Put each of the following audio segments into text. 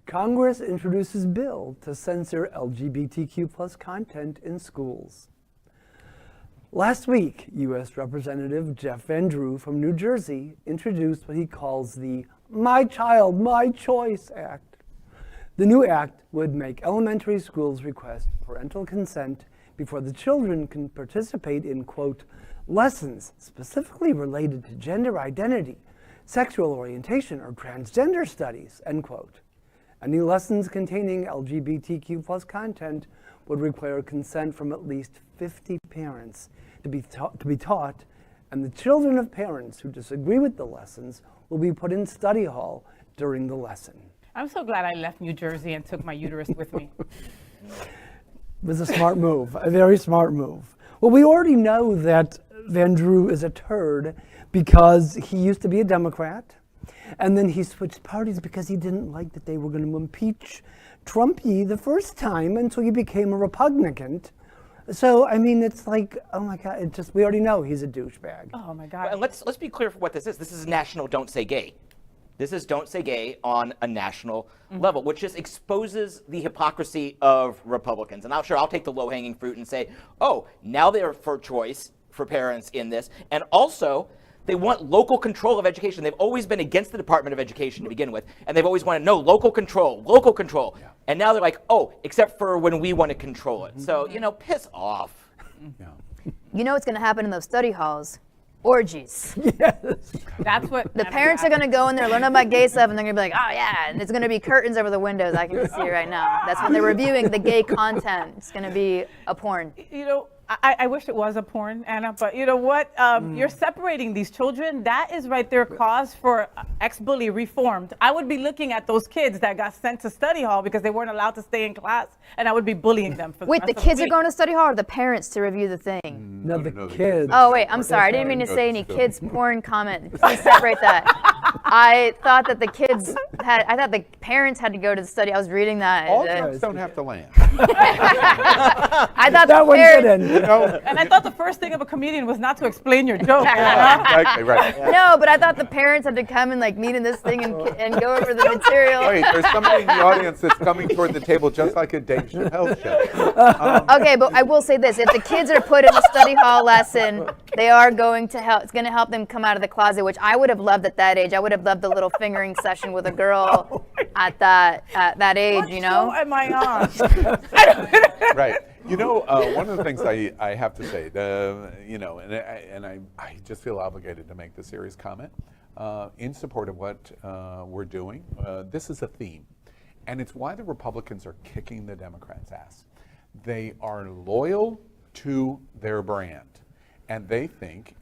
Congress introduces bill to censor LGBTQ+ content in schools. Last week, U.S. Representative Jeff Van Drew from New Jersey introduced what he calls the My Child, My Choice Act. The new act would make elementary schools request parental consent before the children can participate in, quote, lessons specifically related to gender identity, sexual orientation, or transgender studies, end quote. Any lessons containing LGBTQ+ content would require consent from at least 50 parents to be taught, and the children of parents who disagree with the lessons will be put in study hall during the lesson. I'm so glad I left New Jersey and took my uterus with me. It was a smart move, a very smart move. Well, we already know that Van Drew is a turd because he used to be a Democrat, and then he switched parties because he didn't like that they were going to impeach Trumpy the first time, and so he became a Republican. So, I mean, it's like, oh my God, we already know he's a douchebag. Oh my God. And let's be clear for what this is. This is National Don't Say Gay. This is Don't Say Gay on a national level, which just exposes the hypocrisy of Republicans. And I'll take the low-hanging fruit and say, oh, now they're for choice for parents in this. And also, they want local control of education. They've always been against the Department of Education to begin with, and they've always wanted, no, local control. Yeah. And now they're like, oh, except for when we want to control it. So, piss off. Yeah. You know what's going to happen in those study halls? Orgies. Yes. That's what The parents are going to go in there, learn about gay stuff, and they're going to be like, oh yeah, and there's going to be curtains over the windows. I can see it right now. That's when they're reviewing the gay content. It's going to be a porn. I wish it was a porn, Anna, but you know what? You're separating these children. That is right there cause for ex-bully reformed. I would be looking at those kids that got sent to study hall because they weren't allowed to stay in class, and I would be bullying them for Wait, the kids are going to study hall or the parents to review the thing? No, the kids. Oh, wait, I'm sorry. I didn't mean to say any kids porn comment. Please separate that. I thought that I thought the parents had to go to the study. I was reading that. All jobs don't have to land. I thought that one didn't. And I thought the first thing of a comedian was not to explain your joke. Exactly right. No, but I thought the parents had to come and meet in this thing and go over the material. Wait, there's somebody in the audience that's coming toward the table just like a Dave Chappelle show. Okay, but I will say this. If the kids are put in the study hall lesson, they are going to help. It's going to help them come out of the closet, which I would have loved at that age. I would have loved the little fingering session with a girl at that age, What show am I on? Right. One of the things I have to say, and I just feel obligated to make this serious comment in support of what we're doing. This is a theme, and it's why the Republicans are kicking the Democrats' ass. They are loyal to their brand, and they think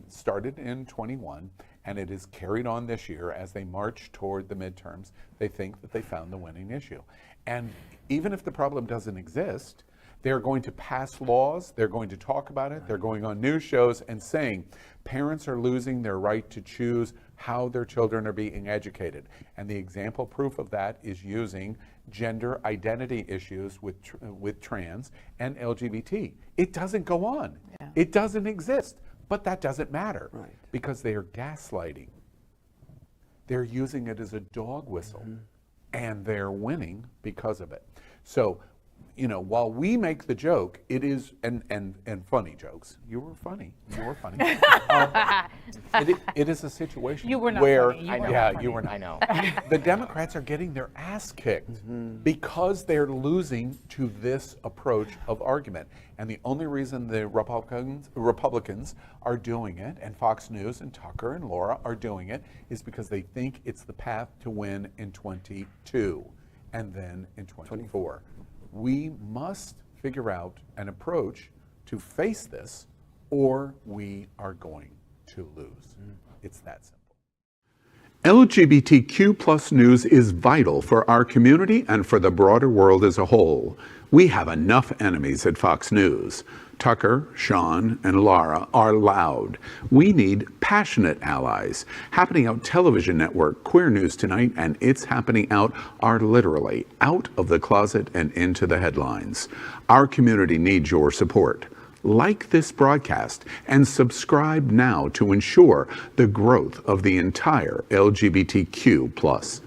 started in 21, and it is carried on this year as they march toward the midterms. They think that they found the winning issue, and even if the problem doesn't exist, they're going to pass laws, they're going to talk about it, they're going on news shows and saying parents are losing their right to choose how their children are being educated. And the example proof of that is using gender identity issues with trans and LGBT. It doesn't go on. Yeah. It doesn't exist. But that doesn't matter because they are gaslighting. They're using it as a dog whistle, and they're winning because of it. So, while we make the joke, it is, and funny jokes. You were funny. It is a situation You were not where, funny. you were not. I know. The Democrats are getting their ass kicked because they're losing to this approach of argument. And the only reason the Republicans are doing it, and Fox News and Tucker and Laura are doing it, is because they think it's the path to win in 22 and then in 24. We must figure out an approach to face this, or we are going to lose. It's that simple. LGBTQ plus news is vital for our community and for the broader world as a whole. We have enough enemies at Fox News. Tucker, Sean, and Laura are loud. We need passionate allies. Happening Out Television Network, Queer News Tonight, and It's Happening Out are literally out of the closet and into the headlines. Our community needs your support. Like this broadcast and subscribe now to ensure the growth of the entire LGBTQ plus